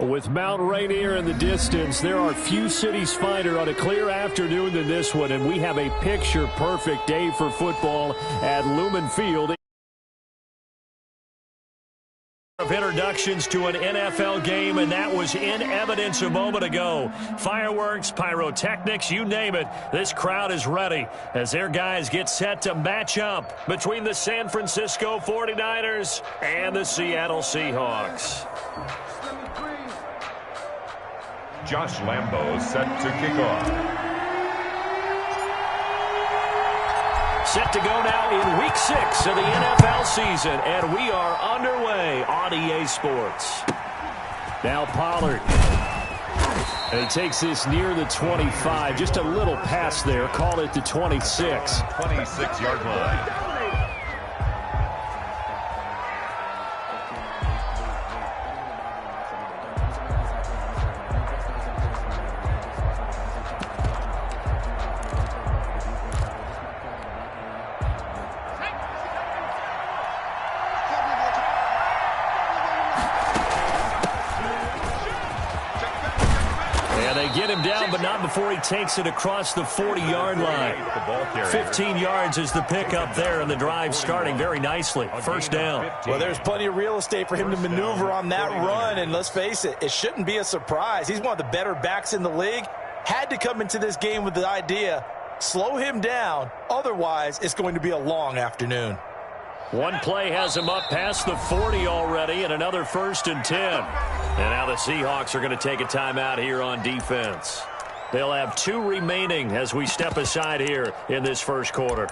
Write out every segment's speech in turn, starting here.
With Mount Rainier in the distance, there are few cities finer on a clear afternoon than this one, and we have a picture-perfect day for football at Lumen Field. Of introductions to an NFL game, and that was in evidence a moment ago. Fireworks, pyrotechnics, you name it. This crowd is ready as their guys get set to match up between the San Francisco 49ers and the Seattle Seahawks. Josh Lambo set to kick off. Set to go now in Week 6 of the NFL season, and we are underway on EA Sports. Now Pollard. And he takes this near the 25. Just a little pass there. Call it the 26. 26-yard line. Get him down, but not before he takes it across the 40-yard line. 15 yards is the pickup there, and the drive starting very nicely. First down. Well, there's plenty of real estate for him to maneuver on that run, and let's face it, it shouldn't be a surprise. He's one of the better backs in the league. Had to come into this game with the idea, slow him down, otherwise it's going to be a long afternoon. One play has him up past the 40 already, and another 1st and 10. And now the Seahawks are going to take a timeout here on defense. They'll have 2 remaining as we step aside here in this first quarter.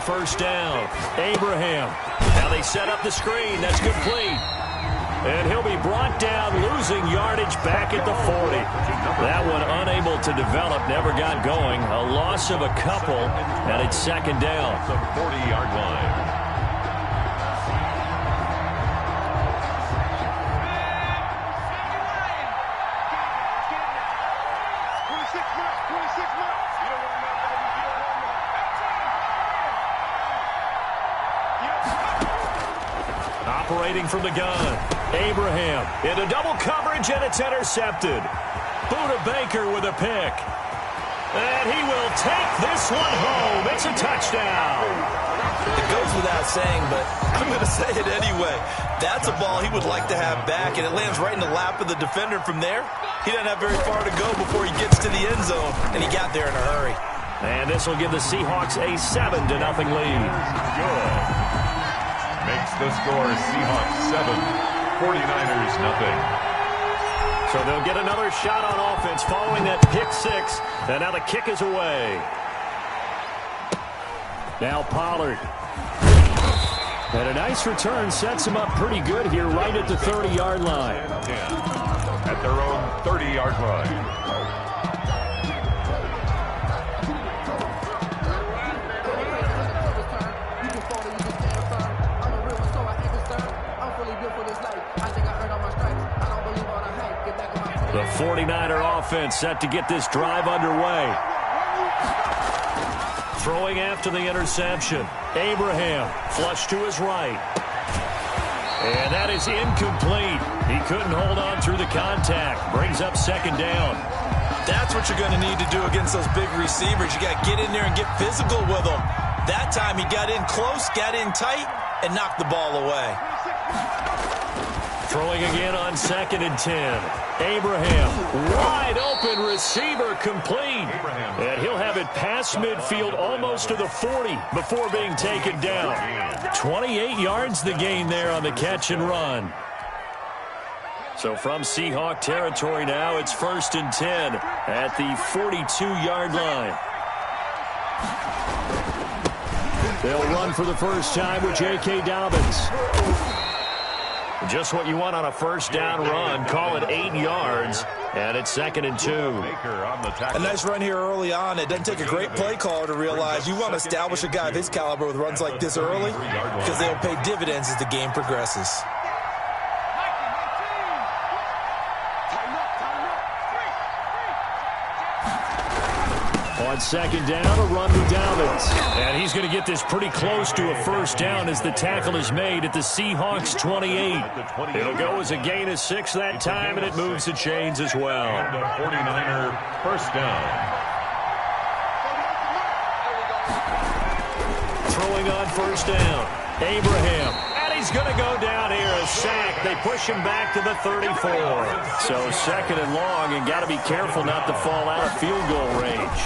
First down, Abraham. Now they set up the screen. That's complete. And he'll be brought down, losing yardage back at the 40. That one unable to develop, never got going. A loss of a couple, and it's second down. The 40-yard line. Operating from the gun, Abraham into double coverage, and it's intercepted. Buda Baker with a pick. And he will take this one home. It's a touchdown. It goes without saying, but I'm going to say it anyway. That's a ball he would like to have back, and it lands right in the lap of the defender from there. He doesn't have very far to go before he gets to the end zone, and he got there in a hurry. And this will give the Seahawks a 7-0 lead. Good. Makes the score Seahawks 7, 49ers nothing. So they'll get another shot on offense following that pick 6. And now the kick is away. Now Pollard. And a nice return sets him up pretty good here right at the 30-yard line. 10 at their own 30-yard line. The 49er offense set to get this drive underway. Throwing after the interception. Abraham flush to his right. And that is incomplete. He couldn't hold on through the contact. Brings up second down. That's what you're going to need to do against those big receivers. You got to get in there and get physical with them. That time he got in close, got in tight, and knocked the ball away. Throwing again on 2nd and 10. Abraham, wide open receiver, complete. And he'll have it past midfield almost to the 40 before being taken down. 28 yards the gain there on the catch and run. So from Seahawk territory now, it's 1st and 10 at the 42-yard line. They'll run for the first time with J.K. Dobbins. Just what you want on a first down run. Call it 8 yards, and it's 2nd and 2. A nice run here early on. It doesn't take a great play caller to realize you want to establish a guy of his caliber with runs like this early because they'll pay dividends as the game progresses. On second down, a run with Dobbins. And he's going to get this pretty close to a first down as the tackle is made at the Seahawks 28. It'll go as a gain of 6 that time, and it moves the chains as well. And a 49er first down. Throwing on first down, Abraham. And he's going to go down here, a sack. They push him back to the 34. So second and long, and got to be careful not to fall out of field goal range.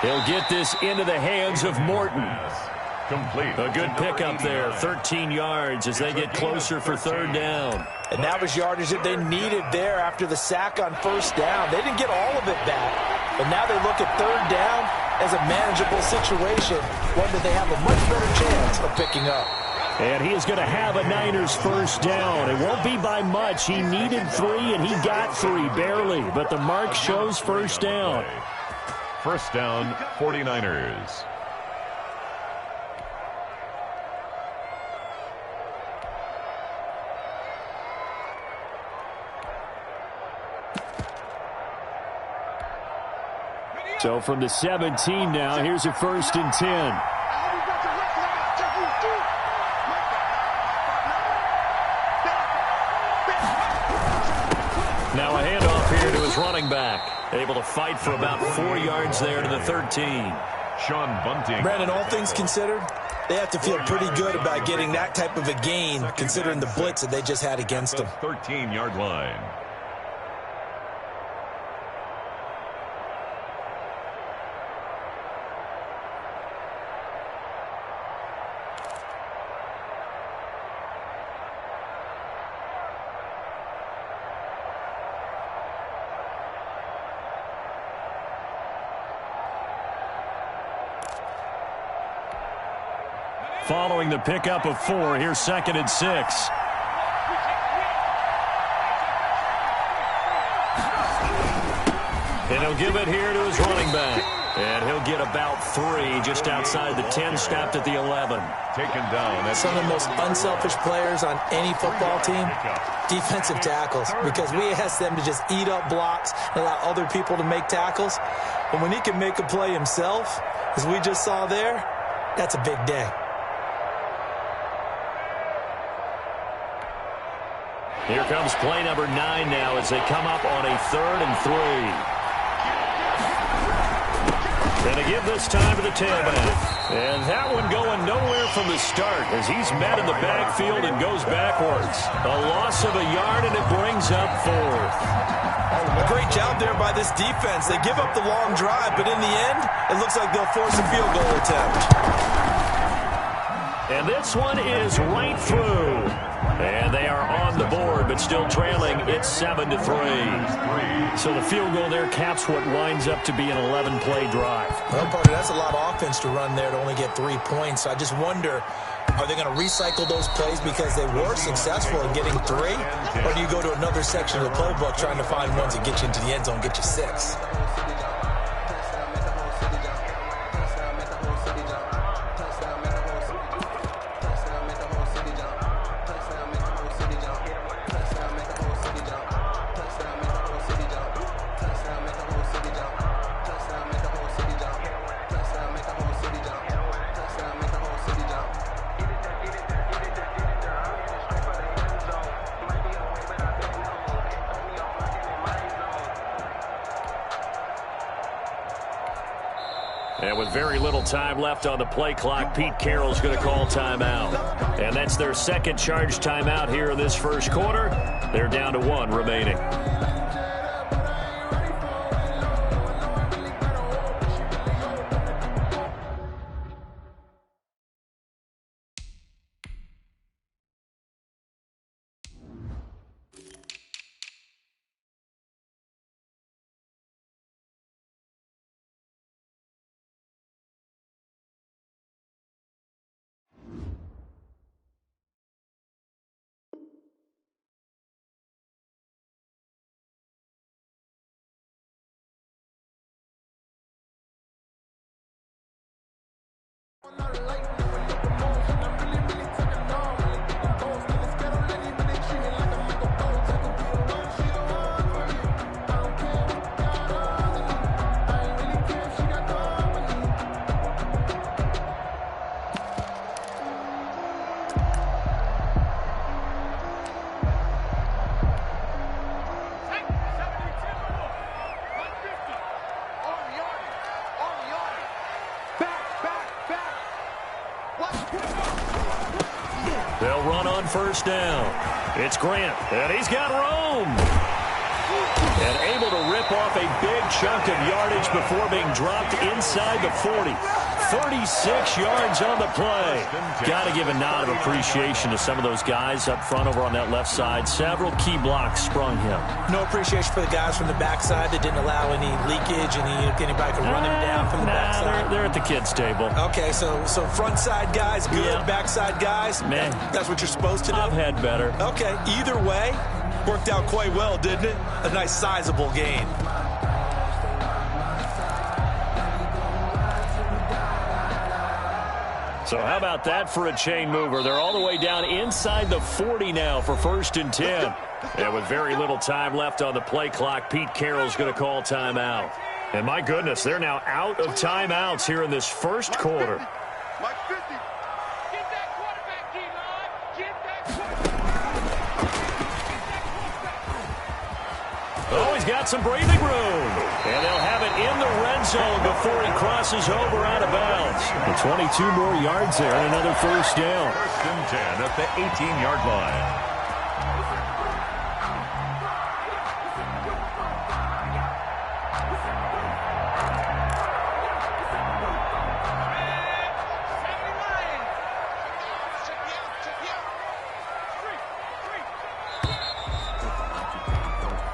He'll get this into the hands of Morton. Complete. A good pickup there, 13 yards as they get closer for third down. And that was yardage that they needed there after the sack on first down. They didn't get all of it back, but now they look at third down as a manageable situation, one that they have a much better chance of picking up. And he is going to have a Niners first down. It won't be by much. He needed 3, and he got 3, barely. But the mark shows first down. First down, 49ers. So from the 17 now, here's a first and 10. Now a handoff here to his running back. Able to fight for about 4 yards there to the 13. Sean Bunting. Brandon, all things considered, they have to feel pretty good about getting that type of a gain, considering the blitz that they just had against them. 13-yard line. Following the pickup of 4, here's second and 6. And he'll give it here to his running back. And he'll get about 3 just outside the 10, stopped at the 11. Taken down. That's some of the most unselfish players on any football team, defensive tackles, because we ask them to just eat up blocks and allow other people to make tackles. But when he can make a play himself, as we just saw there, that's a big day. Here comes play number 9 now as they come up on a 3rd and 3. And they give this time to the tailback. And that one going nowhere from the start as he's met in the backfield and goes backwards. A loss of a yard, and it brings up 4th. A great job there by this defense. They give up the long drive, but in the end, it looks like they'll force a field goal attempt. And this one is right through. And they are on the board, but still trailing. It's 7-3. So the field goal there caps what winds up to be an 11-play drive. Well, Parker, that's a lot of offense to run there to only get 3 points. So I just wonder, are they going to recycle those plays because they were successful in getting 3? Or do you go to another section of the playbook trying to find ones that get you into the end zone, get you 6? And with very little time left on the play clock, Pete Carroll's going to call timeout. And that's their second charge timeout here in this first quarter. They're down to 1 remaining. They'll run on first down. It's Grant, and he's got room. And able to rip off a big chunk of yardage before being dropped inside the 40. 36 yards on the play. Got to give a nod of appreciation to some of those guys up front over on that left side. Several key blocks sprung him. No appreciation for the guys from the backside that didn't allow any leakage, and anybody could run him down from the backside. They're at the kids' table. Okay, so front side guys, good. Backside guys, man, that's what you're supposed to do? I've had better. Okay, either way, worked out quite well, didn't it? A nice sizable gain. So how about that for a chain mover? They're all the way down inside the 40 now for 1st and 10. And with very little time left on the play clock, Pete Carroll's going to call timeout. And my goodness, they're now out of timeouts here in this first quarter. Oh, he's got some breathing room. And they'll have it in the red zone before he crosses over out of bounds. And 22 more yards there and another first down. 1st and 10 at the 18-yard line.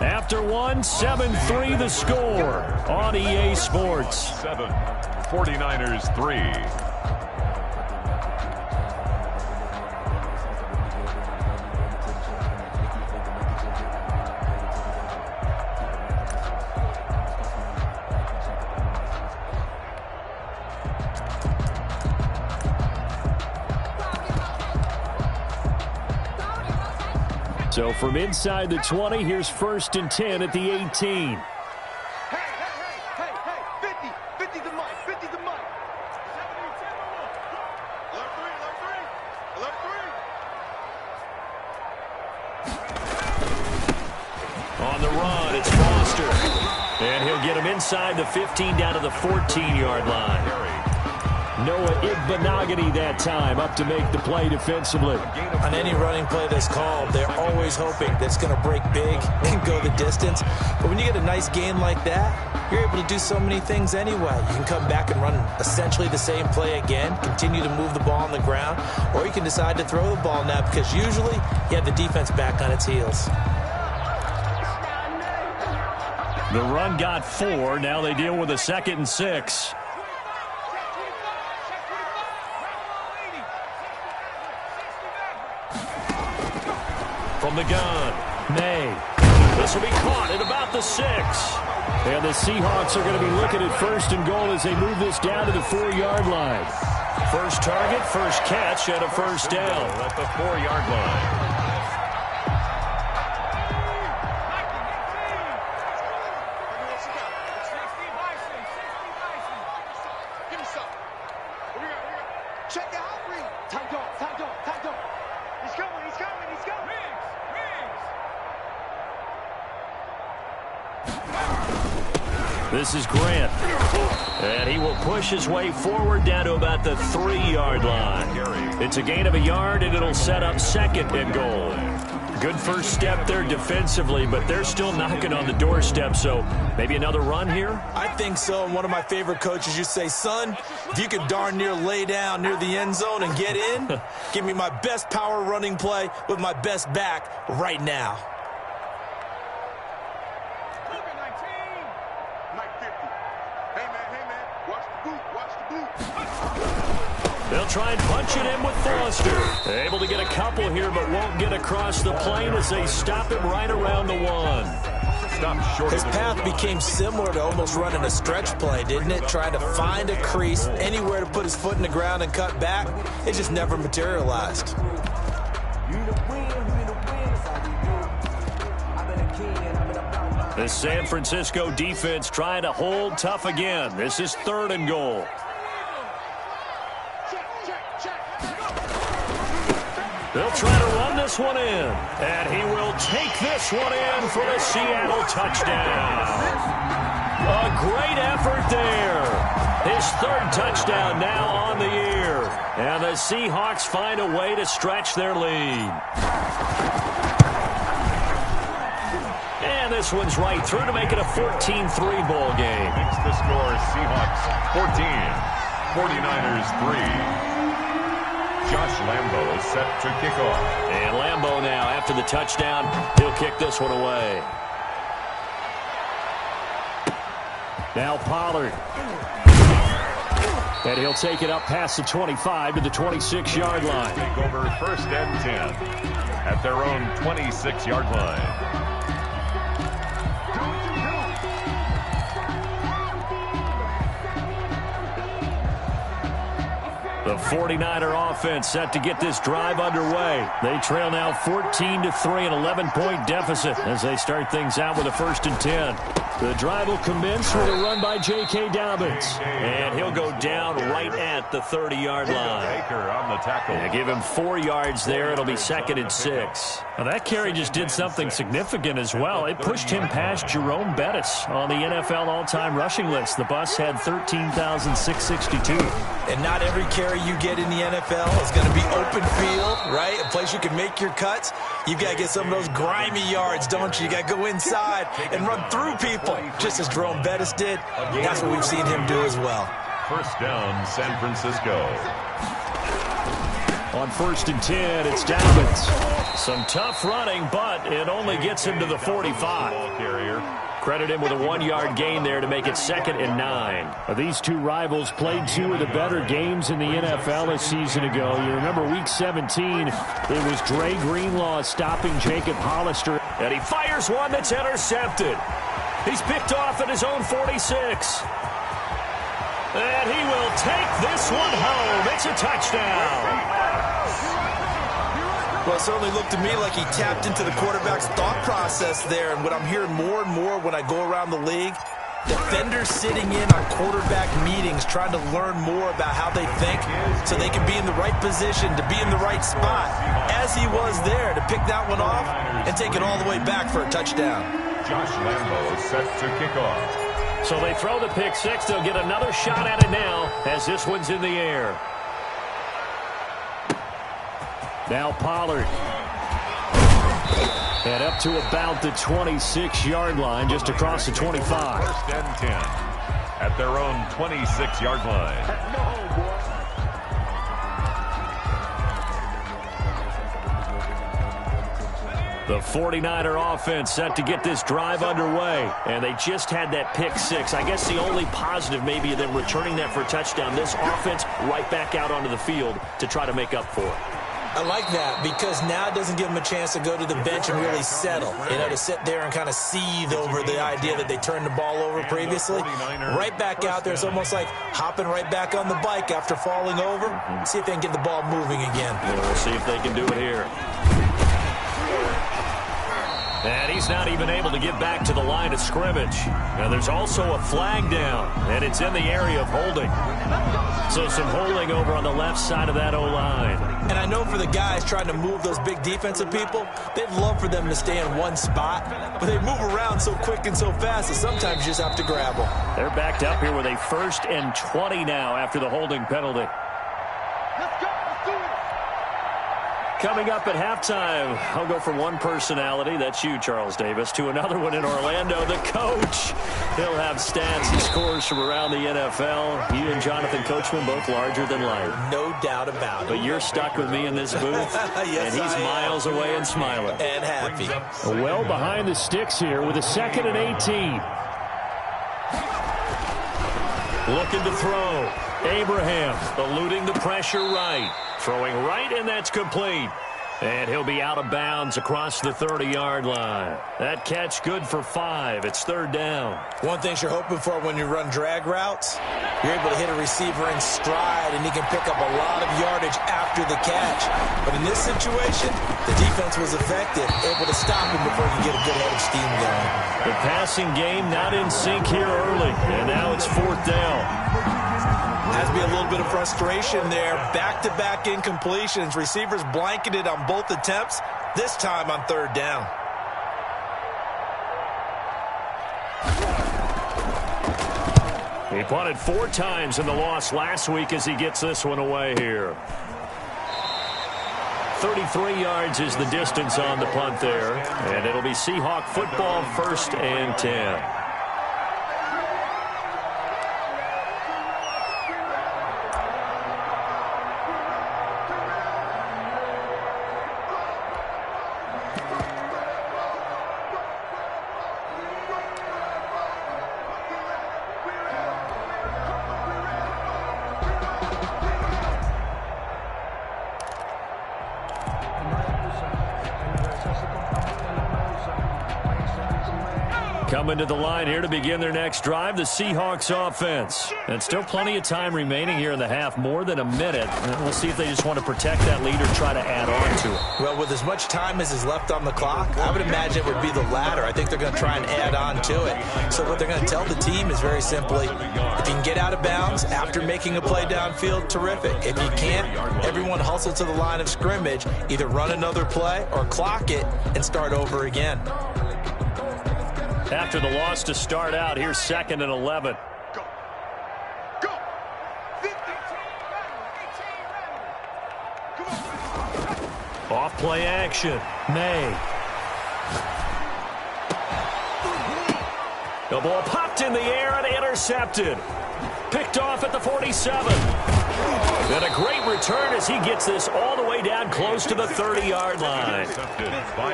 After one, 7-3 the score on EA Sports. 7, 49ers 3. So from inside the 20, here's 1st and 10 at the 18. Hey, 50 the mic, 50 the mic. Left three. On the run, it's Foster. And he'll get him inside the 15 down to the 14-yard line. Noah Igbenogany that time up to make the play defensively. On any running play that's called, they're always hoping that it's going to break big and go the distance. But when you get a nice gain like that, you're able to do so many things anyway. You can come back and run essentially the same play again, continue to move the ball on the ground, or you can decide to throw the ball now because usually you have the defense back on its heels. The run got 4. Now they deal with a 2nd and 6. From the gun, May. This will be caught at about the 6. And the Seahawks are going to be looking at 1st and goal as they move this down to the 4-yard line. First target, first catch, and a first down at the 4-yard line. This is Grant. And he will push his way forward down to about the 3-yard line. It's a gain of a yard, and it'll set up 2nd and goal. Good first step there defensively, but they're still knocking on the doorstep, so maybe another run here? I think so. And one of my favorite coaches used to say, son, if you could darn near lay down near the end zone and get in, give me my best power running play with my best back right now. They'll try and punch it in with Foster. Able to get a couple here, but won't get across the plane as they stop him right around the 1. His path became similar to almost running a stretch play, didn't it? Trying to find a crease, anywhere to put his foot in the ground and cut back. It just never materialized. The San Francisco defense trying to hold tough again. This is 3rd and goal. They'll try to run this one in, and he will take this one in for a Seattle touchdown. A great effort there. his third touchdown now on the year. And the Seahawks find a way to stretch their lead. And this one's right through to make it a 14-3 ball game. Makes the score Seahawks 14, 49ers 3. Josh Lambo set to kick off. And Lambo now, after the touchdown, he'll kick this one away. Now Pollard. And he'll take it up past the 25 to the 26-yard line. Take over 1st and 10 at their own 26-yard line. The 49er offense set to get this drive underway. They trail now 14-3, an 11-point deficit as they start things out with a 1st and 10. The drive will commence with a run by J.K. Dobbins. And he'll go down right at the 30-yard line. Baker on the tackle. Yeah, give him 4 yards there. It'll be 2nd and 6. Now that carry just did something significant as well. It pushed him past Jerome Bettis on the NFL all-time rushing list. The bus had 13,662. And not every carry you get in the NFL is going to be open field, right? A place you can make your cuts. You've got to get some of those grimy yards, don't you? You got to go inside and run through people, just as Jerome Bettis did. That's what we've seen him do as well. 1st down, San Francisco. On 1st and 10, it's Dobbins. Some tough running, but it only gets him to the 45. Ball carrier. Credit him with a 1-yard gain there to make it 2nd and 9. These two rivals played 2 of the better games in the NFL a season ago. You remember Week 17, it was Dre Greenlaw stopping Jacob Hollister. And he fires one that's intercepted. He's picked off at his own 46. And he will take this one home. It's a touchdown. Well, it certainly looked to me like he tapped into the quarterback's thought process there. And what I'm hearing more and more when I go around the league, defenders sitting in on quarterback meetings trying to learn more about how they think so they can be in the right position to be in the right spot, as he was there to pick that one off and take it all the way back for a touchdown. Josh Lambo set to kick off. So they throw the pick six. They'll get another shot at it now as this one's in the air. Now Pollard. And up to about the 26-yard line, just across the 25. 1st and 10 at their own 26-yard line. The 49er offense set to get this drive underway. And they just had that pick six. I guess the only positive maybe of them returning that for a touchdown. This offense right back out onto the field to try to make up for it. I like that because now it doesn't give them a chance to go to the bench and really settle. You know, to sit there and kind of seethe over the idea that they turned the ball over previously. Right back out there. It's almost like hopping right back on the bike after falling over. See if they can get the ball moving again. Yeah, we'll see if they can do it here. And he's not even able to get back to the line of scrimmage. Now there's also a flag down, and it's in the area of holding. So some holding over on the left side of that O-line. And I know for the guys trying to move those big defensive people, they'd love for them to stay in one spot. But they move around so quick and so fast that sometimes you just have to grab them. They're backed up here with a 1st and 20 now after the holding penalty. Let's go. Let's do it. Coming up at halftime, I'll go from one personality, that's you, Charles Davis, to another one in Orlando, the coach. He'll have stats and scores from around the NFL. You and Jonathan Coachman both larger than life. No doubt about it. But you're stuck with me in this booth, yes, and he's miles away and smiling. And happy. Well behind the sticks here with a 2nd and 18. Looking to throw. Abraham eluding the pressure right. Throwing right, and that's complete. And he'll be out of bounds across the 30-yard line. That catch good for 5. It's 3rd down. One thing you're hoping for when you run drag routes, you're able to hit a receiver in stride, and he can pick up a lot of yardage after the catch. But in this situation, the defense was effective, able to stop him before he could get a good head of steam going. The passing game not in sync here early, and now it's 4th down. Has to be a little bit of frustration there. Back-to-back incompletions. Receivers blanketed on both attempts, this time on 3rd down. He punted 4 times in the loss last week as he gets this one away here. 33 yards is the distance on the punt there, and it'll be Seahawk football, 1st and 10. Coming to the line here to begin their next drive, the Seahawks offense. And still plenty of time remaining here in the half, more than a minute. And we'll see if they just want to protect that lead or try to add on to it. Well, with as much time as is left on the clock, I would imagine it would be the latter. I think they're going to try and add on to it. So what they're going to tell the team is very simply, if you can get out of bounds after making a play downfield, terrific. If you can't, everyone hustle to the line of scrimmage, either run another play or clock it and start over again. After the loss to start out, here's 2nd and 11. Go. 18. Off play action. May. The ball popped in the air and intercepted. Picked off at the 47. And a great return as he gets this all the way down close to the 30-yard line.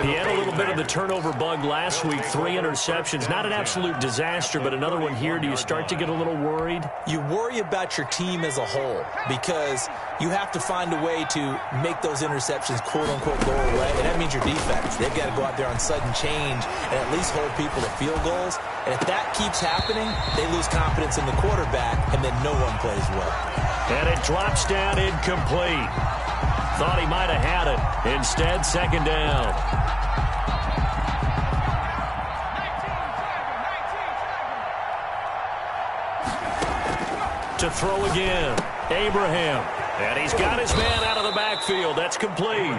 He had a little bit of the turnover bug last week, 3 interceptions. Not an absolute disaster, but another one here. Do you start to get a little worried? You worry about your team as a whole because you have to find a way to make those interceptions, quote-unquote, go away. And that means your defense. They've got to go out there on sudden change and at least hold people to field goals. And if that keeps happening, they lose confidence in the quarterback, and then no one plays well. And it drops down incomplete. Thought he might have had it. Instead, 2nd down. To throw again. Abraham. And he's got his man out of the backfield. That's complete.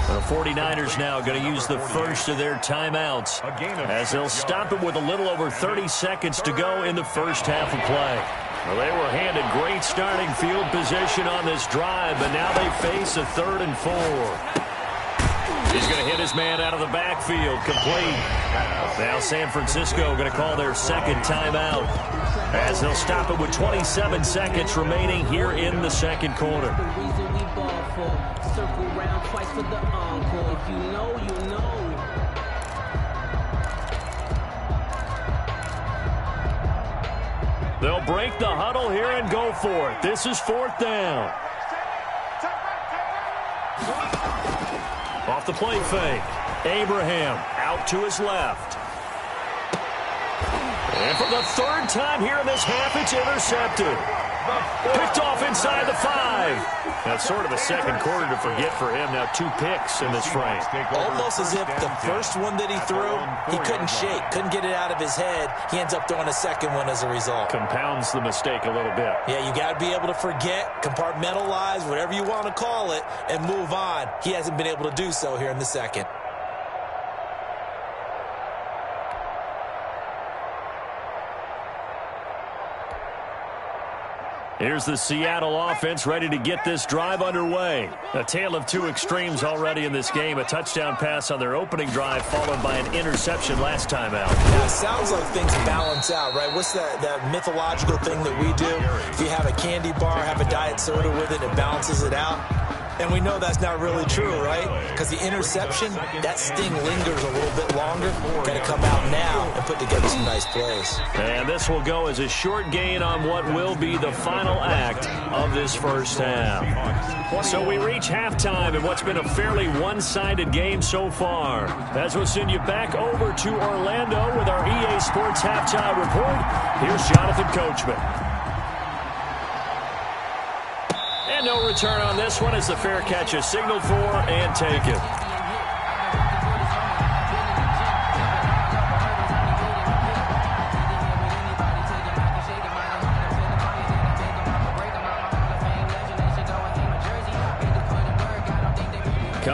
The 49ers now going to use the first of their timeouts as they'll stop it with a little over 30 seconds to go in the first half of play. Well, they were handed great starting field position on this drive, but now they face a 3rd and 4. He's going to hit his man out of the backfield, complete. Now San Francisco going to call their 2nd timeout as they'll stop it with 27 seconds remaining here in the 2nd quarter. They'll break the huddle here and go for it. This is 4th down. Off the play fake. Abraham out to his left. And for the 3rd time here in this half, it's intercepted. Picked off inside the 5. That's sort of a 2nd quarter to forget for him. Now 2 picks in this frame. Almost as if the first one that he threw, he couldn't shake, couldn't get it out of his head. He ends up throwing a 2nd one as a result. Compounds the mistake a little bit. Yeah, you got to be able to forget, compartmentalize, whatever you want to call it, and move on. He hasn't been able to do so here in the 2nd. Here's the Seattle offense ready to get this drive underway. A tale of 2 extremes already in this game. A touchdown pass on their opening drive followed by an interception last time out. Now, it sounds like things balance out, right? What's that mythological thing that we do? If you have a candy bar, have a diet soda with it, it balances it out. And we know that's not really true, right? Because the interception, that sting lingers a little bit longer. Got to come out now and put together some nice plays. And this will go as a short gain on what will be the final act of this first half. So we reach halftime in what's been a fairly one-sided game so far. As we'll send you back over to Orlando with our EA Sports Halftime Report, here's Jonathan Coachman. And no return on this one as the fair catch is signaled for and taken.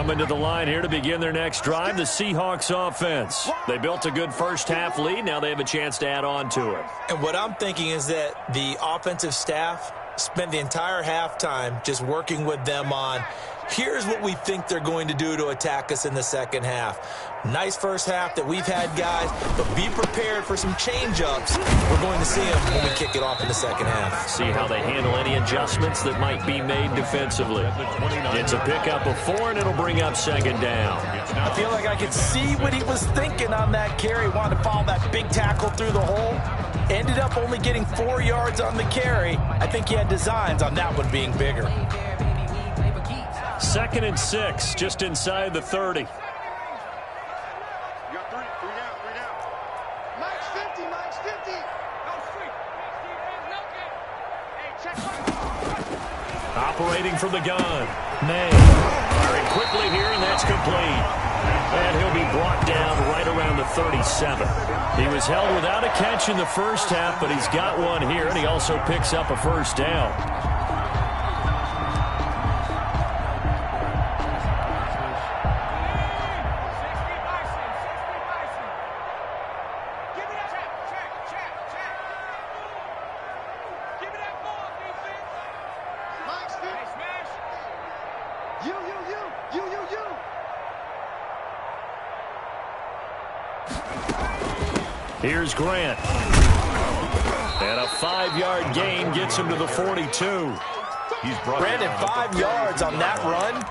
Coming to the line here to begin their next drive, the Seahawks offense. They built a good first-half lead. Now they have a chance to add on to it. And what I'm thinking is that the offensive staff spent the entire halftime just working with them on, here's what we think they're going to do to attack us in the second half. Nice first half that we've had, guys, but be prepared for some change-ups. We're going to see them when we kick it off in the second half. See how they handle any adjustments that might be made defensively. It's a pickup of 4, and it'll bring up second down. I feel like I could see what he was thinking on that carry. Wanted to follow that big tackle through the hole. Ended up only getting 4 yards on the carry. I think he had designs on that one being bigger. 2nd and 6, just inside the 30. You got three down. Mike's 50, Mike's 50. No street. Hey, check one. Operating from the gun. May firing quickly here, and that's complete. And he'll be brought down right around the 37. He was held without a catch in the first half, but he's got one here, and he also picks up a first down. Here's Grant. And a 5-yard gain gets him to the 42. Brandon, 5 yards on that run.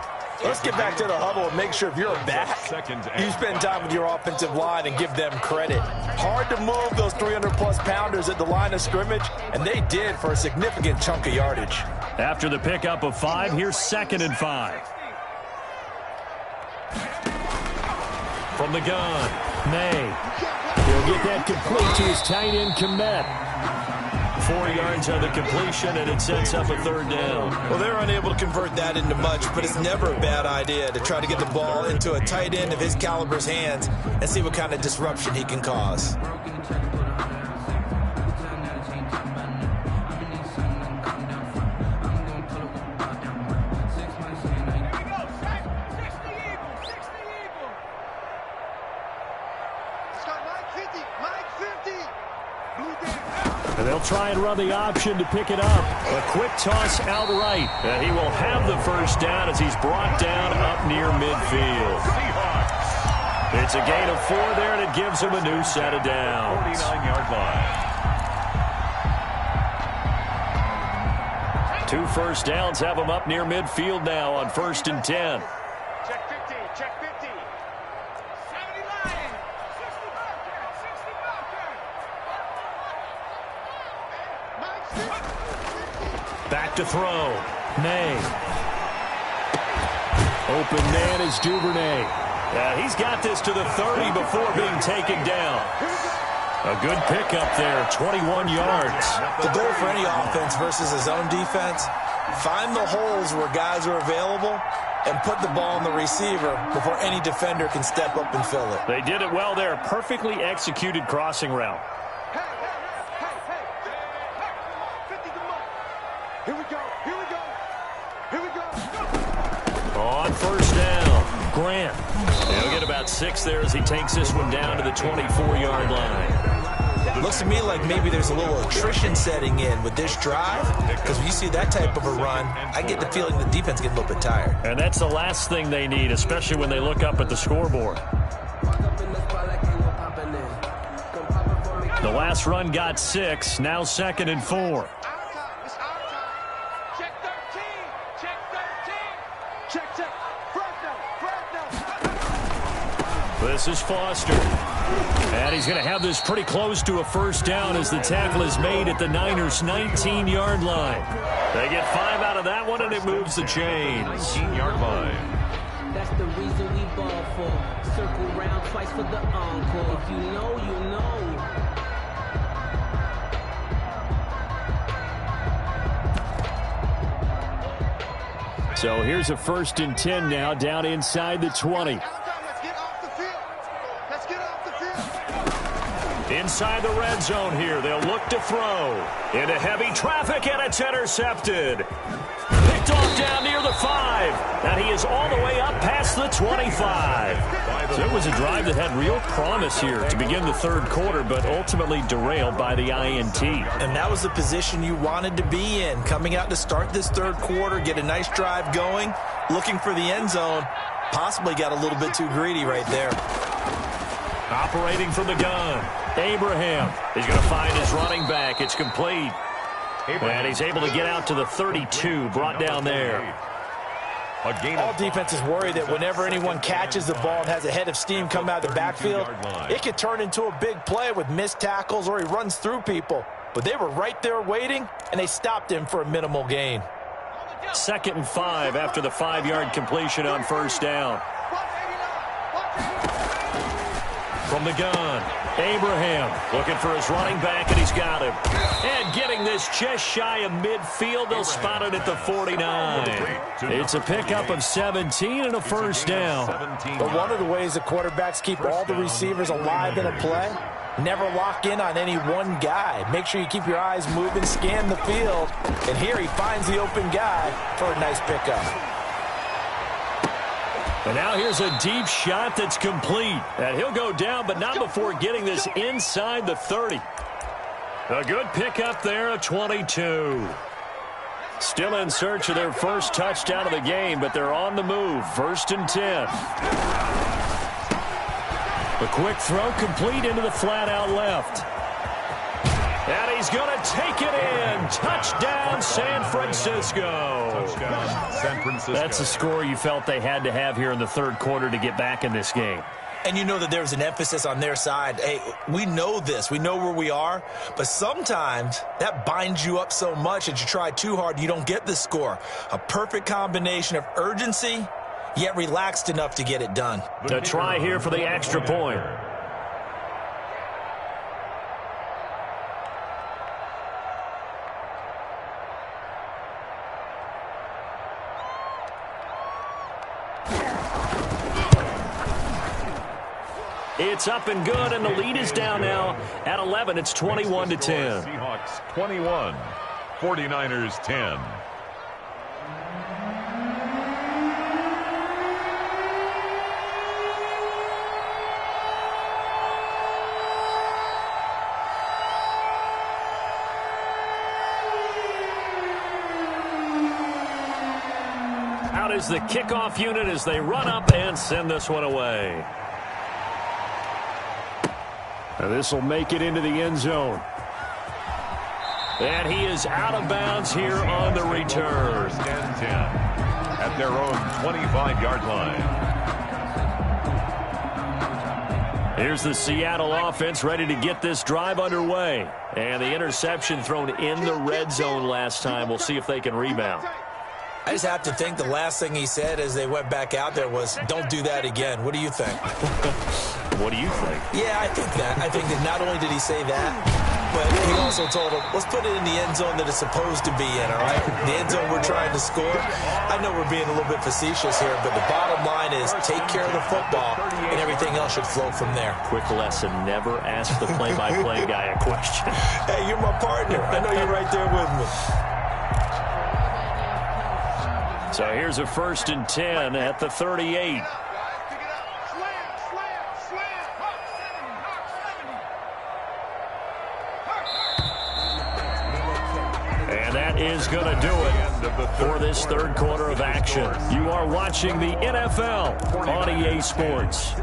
Let's get back to the huddle and make sure if you're a back, you spend time with your offensive line and give them credit. Hard to move those 300-plus pounders at the line of scrimmage, and they did for a significant chunk of yardage. After the pickup of 5, here's 2nd and 5. From the gun, May. He'll get that complete to his tight end, Komet. 4 yards on the completion, and it sets up a third down. Well, they're unable to convert that into much, but it's never a bad idea to try to get the ball into a tight end of his caliber's hands and see what kind of disruption he can cause. And they'll try and run the option to pick it up. A quick toss outright. And he will have the first down as he's brought down up near midfield. It's a gain of 4 there, and it gives him a new set of downs. 49-yard line. 2 first downs have him up near midfield now on 1st and 10. Check 50, check 50. 79, 65. Back to throw. May. Open man is Duvernay. He's got this to the 30 before being taken down. A good pickup there, 21 yards. The goal for any offense versus his own defense, find the holes where guys are available and put the ball on the receiver before any defender can step up and fill it. They did it well there. Perfectly executed crossing route. On 1st down, Grant. He'll get about 6 there as he takes this one down to the 24-yard line. Looks to me like maybe there's a little attrition setting in with this drive, because when you see that type of a run, I get the feeling the defense gets a little bit tired. And that's the last thing they need, especially when they look up at the scoreboard. The last run got 6, now 2nd and 4. This is Foster. And he's going to have this pretty close to a first down as the tackle is made at the Niners' 19-yard line. They get 5 out of that one, and it moves the chains. 19-yard line. That's the reason we ball for. Circle round twice for the encore. If you know, you know. So here's a 1st and 10 now, down inside the 20. Inside the red zone here. They'll look to throw. Into heavy traffic, and it's intercepted. Picked picked off down near the 5. And he is all the way up past the 25. So it was a drive that had real promise here to begin the third quarter, but ultimately derailed by the INT. And that was the position you wanted to be in. Coming out to start this third quarter, get a nice drive going, looking for the end zone. Possibly got a little bit too greedy right there. Operating from the gun, Abraham is going to find his running back. It's complete. And he's able to get out to the 32, brought down there. All defenses worry that whenever anyone catches the ball and has a head of steam come out of the backfield, it could turn into a big play with missed tackles or he runs through people. But they were right there waiting, and they stopped him for a minimal gain. 2nd and 5 after the 5-yard completion on first down. From the gun, Abraham looking for his running back, and he's got him. And getting this just shy of midfield, they'll spot it at the 49. It's a pickup of 17 and a first down. But one of the ways the quarterbacks keep all the receivers alive in a play, never lock in on any one guy. Make sure you keep your eyes moving, scan the field. And here he finds the open guy for a nice pickup. And now here's a deep shot that's complete. And he'll go down, but not before getting this inside the 30. A good pickup there, a 22. Still in search of their first touchdown of the game, but they're on the move. 1st and 10. A quick throw complete into the flat out left. And he's going to take it in. Touchdown, San Francisco. Touchdown, San Francisco. That's a score you felt they had to have here in the third quarter to get back in this game. And you know that there's an emphasis on their side. Hey, we know this. We know where we are. But sometimes that binds you up so much that you try too hard, you don't get the score. A perfect combination of urgency, yet relaxed enough to get it done. A try here for the extra point. It's up and good, and the lead is down now at 11. It's 21-10. Seahawks 21, 49ers 10. Out is the kickoff unit as they run up and send this one away. And this will make it into the end zone. And he is out of bounds here on the return. 1st and 10 at their own 25-yard line. Here's the Seattle offense ready to get this drive underway. And the interception thrown in the red zone last time. We'll see if they can rebound. I just have to think the last thing he said as they went back out there was, don't do that again. What do you think? What do you think? Yeah, I think that. I think that not only did he say that, but he also told him, let's put it in the end zone that it's supposed to be in, all right? The end zone we're trying to score. I know we're being a little bit facetious here, but the bottom line is take care of the football, and everything else should flow from there. Quick lesson, never ask the play-by-play guy a question. Hey, you're my partner. I know you're right there with me. So here's a 1st and 10 at the 38. And that is going to do it for this third quarter of action. You are watching the NFL on EA Sports.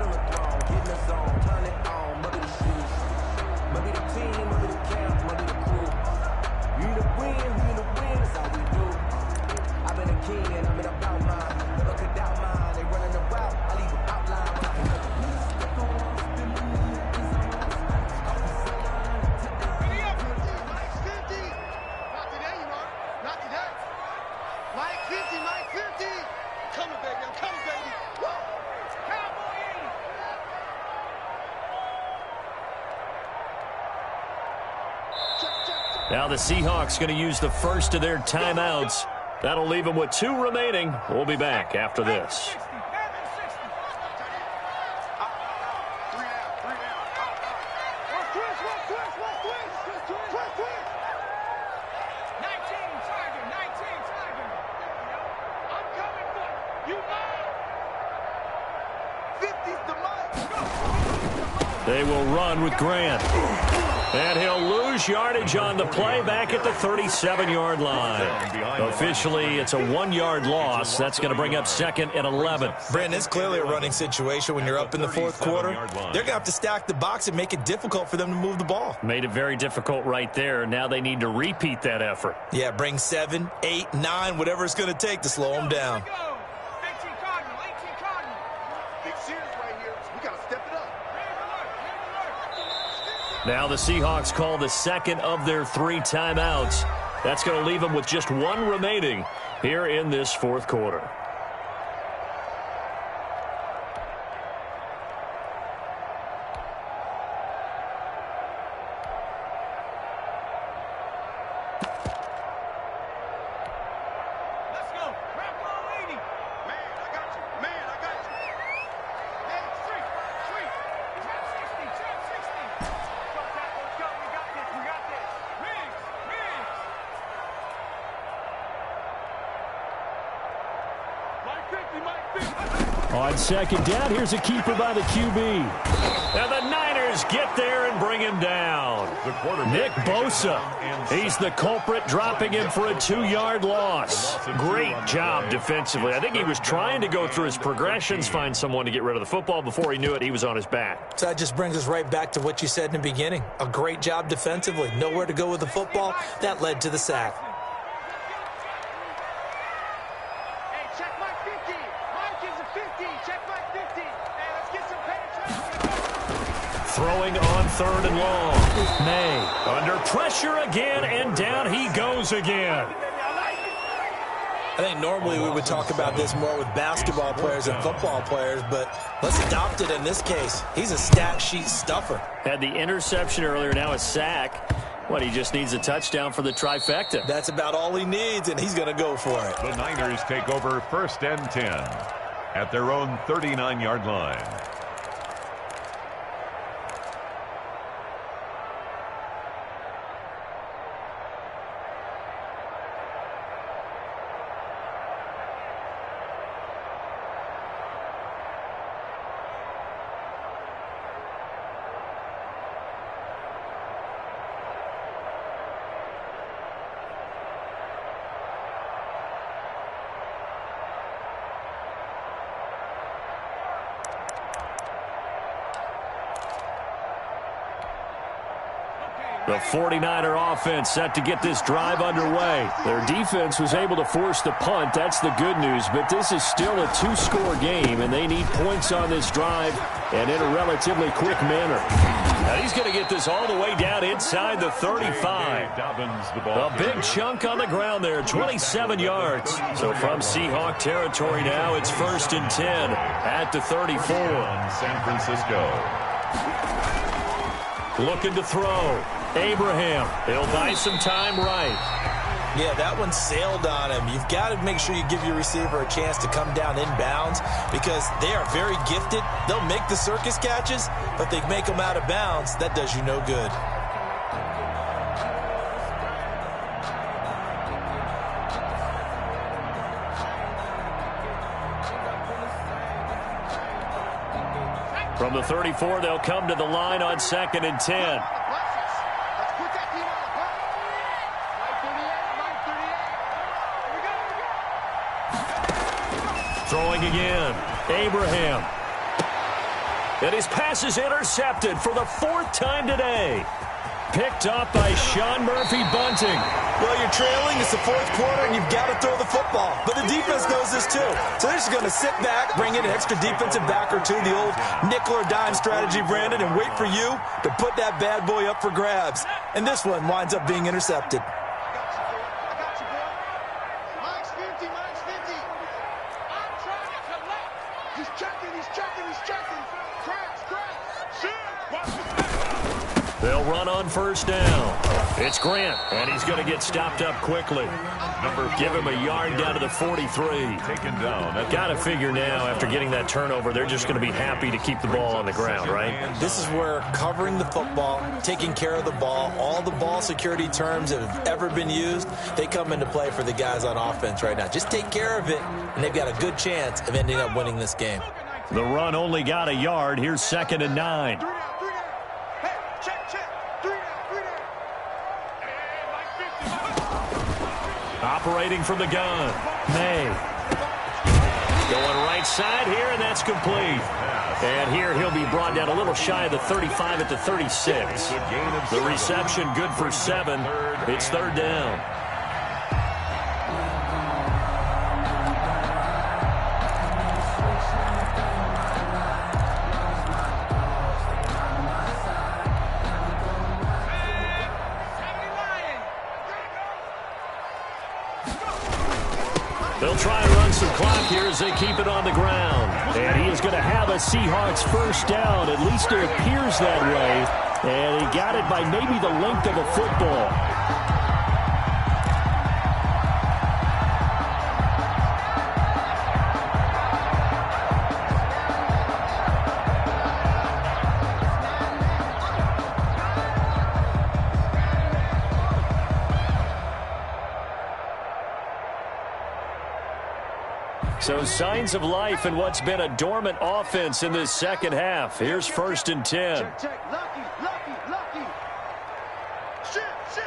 Now the Seahawks going to use the first of their timeouts. That'll leave them with 2 remaining. We'll be back after this. They will run with Grant. And he'll lose yardage on the play back at the 37-yard line. Officially, it's a 1-yard loss. That's going to bring up 2nd and 11. Brandon, it's clearly a running situation when you're up in the fourth quarter. They're going to have to stack the box and make it difficult for them to move the ball. Made it very difficult right there. Now they need to repeat that effort. Yeah, bring 7, 8, 9, whatever it's going to take to slow them down. Now the Seahawks call the second of their 3 timeouts. That's going to leave them with just 1 remaining here in this fourth quarter. On second down, here's a keeper by the QB. And the Niners get there and bring him down. Nick Bosa, he's the culprit, dropping him for a 2-yard loss. Great job defensively. I think he was trying to go through his progressions, find someone to get rid of the football. Before he knew it, he was on his back. So that just brings us right back to what you said in the beginning. A great job defensively. Nowhere to go with the football. That led to the sack. Throwing on 3rd and long. May under pressure again, and down he goes again. I think normally we would talk about this more with basketball players and football players, but let's adopt it in this case. He's a stat sheet stuffer. Had the interception earlier, now a sack. What, he just needs a touchdown for the trifecta. That's about all he needs, and he's going to go for it. The Niners take over 1st and 10 at their own 39-yard line. The 49er offense set to get this drive underway. Their defense was able to force the punt. That's the good news. But this is still a 2-score game, and they need points on this drive and in a relatively quick manner. Now he's going to get this all the way down inside the 35. A big chunk on the ground there, 27 yards. So from Seahawk territory now, it's 1st and 10 at the 34. San Francisco. Looking to throw. Abraham, he'll buy some time right. Yeah, that one sailed on him. You've got to make sure you give your receiver a chance to come down inbounds because they are very gifted. They'll make the circus catches, but they make them out of bounds. That does you no good. From the 34, they'll come to the line on 2nd and 10. Throwing again. Abraham. And his pass is intercepted for the 4th time today. Picked up by Sean Murphy-Bunting. Well, you're trailing. It's the 4th quarter, and you've got to throw the football. But the defense knows this, too. So they're just going to sit back, bring in an extra defensive back or two, the old nickel or dime strategy, Brandon, and wait for you to put that bad boy up for grabs. And this one winds up being intercepted. They'll run on 1st down. It's Grant, and he's going to get stopped up quickly. Give him a yard down to the 43. Taken down. Got to figure now, after getting that turnover, they're just going to be happy to keep the ball on the ground, right? This is where covering the football, taking care of the ball, all the ball security terms that have ever been used, they come into play for the guys on offense right now. Just take care of it, and they've got a good chance of ending up winning this game. The run only got a yard. Here's 2nd and 9. Operating from the gun. May. Going right side here, and that's complete. And here he'll be brought down a little shy of the 35 at the 36. The reception good for 7. It's third down. They'll try and run some clock here as they keep it on the ground. And he is going to have a Seahawks first down. At least it appears that way. And he got it by maybe the length of a football. So signs of life in what's been a dormant offense in this second half. Here's 1st and 10. Check. Lucky. Shift. Check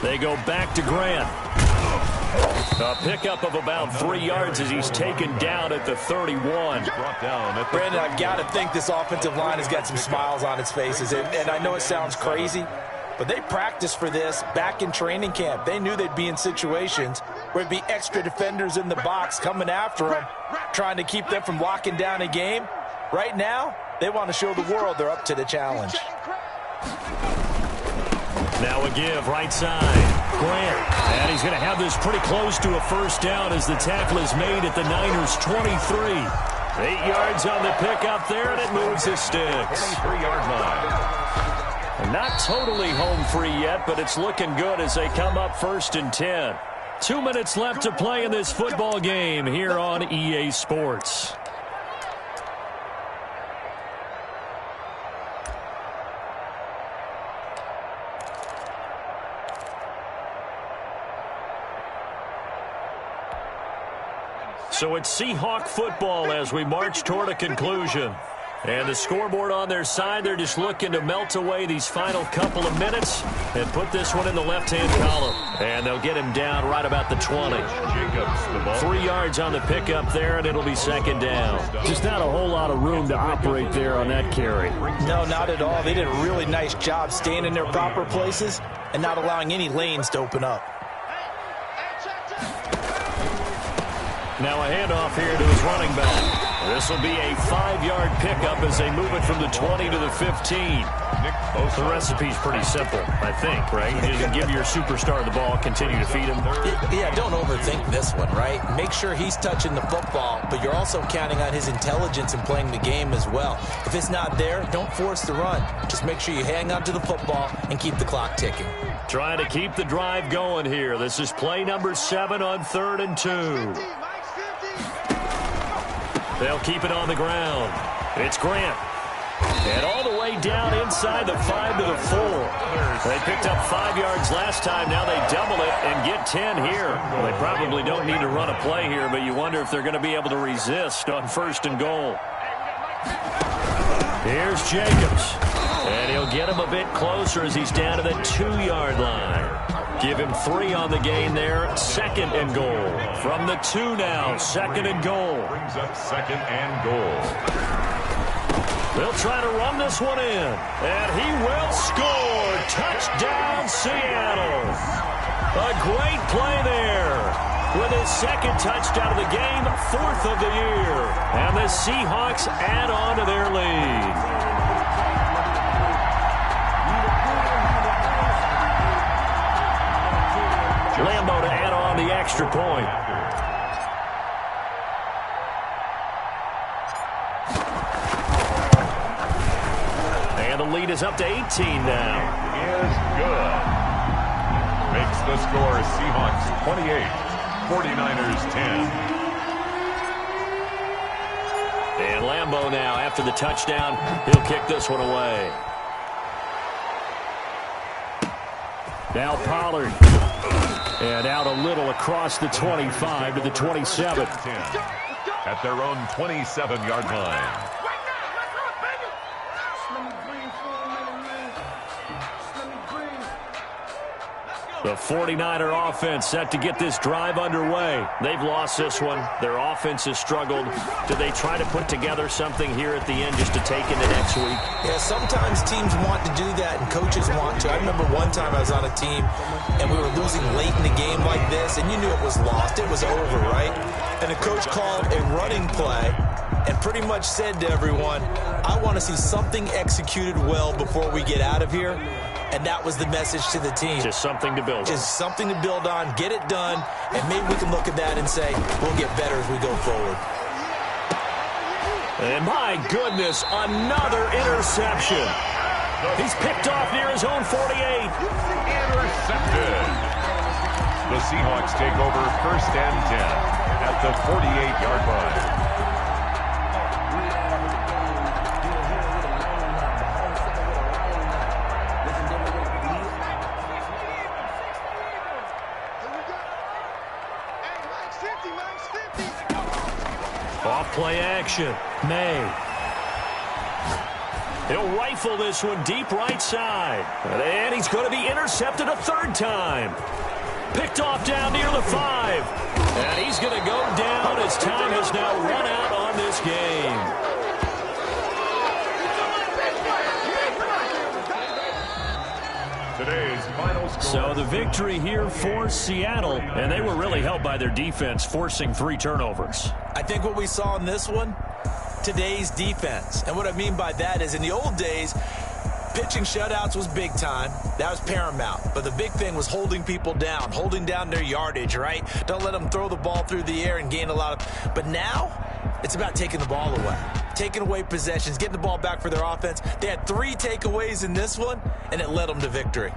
37. They go back to Grant. A pickup of about 3 yards as he's taken down at the 31. Brandon, I've got to think this offensive line has got some smiles on its faces. And I know it sounds crazy, but they practiced for this back in training camp. They knew they'd be in situations where there'd be extra defenders in the box coming after them, trying to keep them from locking down a game. Right now, they want to show the world they're up to the challenge. Now a give right side. Grant. And he's going to have this pretty close to a first down as the tackle is made at the Niners' 23. 8 yards on the pickup there, and it moves the sticks. 23-yard line. Not totally home free yet, but it's looking good as they come up 1st and 10. 2 minutes left to play in this football game here on EA Sports. So it's Seahawk football as we march toward a conclusion. And the scoreboard on their side, they're just looking to melt away these final couple of minutes and put this one in the left-hand column. And they'll get him down right about the 20. 3 yards on the pickup there, and it'll be second down. Just not a whole lot of room to operate there on that carry. No, not at all. They did a really nice job staying in their proper places and not allowing any lanes to open up. Now a handoff here to his running back. This will be a 5-yard pickup as they move it from the 20 to the 15. The recipe's pretty simple, I think, right? You just give your superstar the ball, continue to feed him. Yeah, don't overthink this one, right? Make sure he's touching the football, but you're also counting on his intelligence in playing the game as well. If it's not there, don't force the run. Just make sure you hang on to the football and keep the clock ticking. Trying to keep the drive going here. This is play number 7 on 3rd and 2. They'll keep it on the ground. It's Grant. And all the way down inside the 5 to the 4. They picked up 5 yards last time. Now they double it and get 10 here. Well, they probably don't need to run a play here, but you wonder if they're going to be able to resist on 1st and goal. Here's Jacobs. And he'll get him a bit closer as he's down to the 2-yard line. Give him 3 on the gain there. 2nd and goal. From the 2 now. 2nd and goal. Brings up 2nd and goal. They'll try to run this one in. And he will score. Touchdown, Seattle. A great play there. With his 2nd touchdown of the game, 4th of the year. And the Seahawks add on to their lead. Lambo to add on the extra point. And the lead is up to 18 now. Is good. Makes the score Seahawks 28, 49ers 10. And Lambo now, after the touchdown, he'll kick this one away. Now Pollard. And out a little across the 25 to the 27. At their own 27-yard line. The 49er offense set to get this drive underway. They've lost this one. Their offense has struggled. Do they try to put together something here at the end just to take into next week? Yeah, sometimes teams want to do that and coaches want to. I remember one time I was on a team and we were losing late in the game like this, and you knew it was lost. It was over, right? And the coach called a running play and pretty much said to everyone, I want to see something executed well before we get out of here. And that was the message to the team. Just something to build on. Just something to build on, get it done, and maybe we can look at that and say, we'll get better as we go forward. And my goodness, another interception. He's picked off near his own 48. Intercepted. The Seahawks take over 1st and 10 at the 48-yard line. Off-play action. May. He'll rifle this one deep right side. And he's going to be intercepted a third time. Picked off down near the 5. And he's going to go down as time has now run out on this game. Today's final score. So the victory here for Seattle, and they were really helped by their defense, forcing 3 turnovers. I think what we saw in this one, today's defense. And what I mean by that is in the old days, pitching shutouts was big time. That was paramount. But the big thing was holding people down, holding down their yardage, right? Don't let them throw the ball through the air and gain a lot of... But now, it's about taking the ball away. Taking away possessions, getting the ball back for their offense. They had 3 takeaways in this one, and it led them to victory.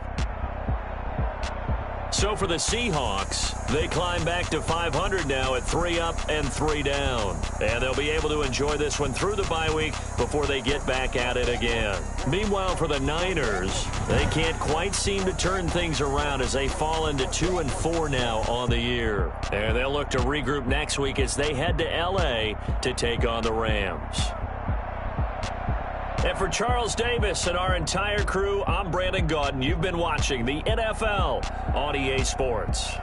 So for the Seahawks, they climb back to 500 now at 3 up and 3 down. And they'll be able to enjoy this one through the bye week before they get back at it again. Meanwhile, for the Niners, they can't quite seem to turn things around as they fall into 2-4 now on the year. And they'll look to regroup next week as they head to L.A. to take on the Rams. And for Charles Davis and our entire crew, I'm Brandon Gaudin. You've been watching the NFL on EA Sports.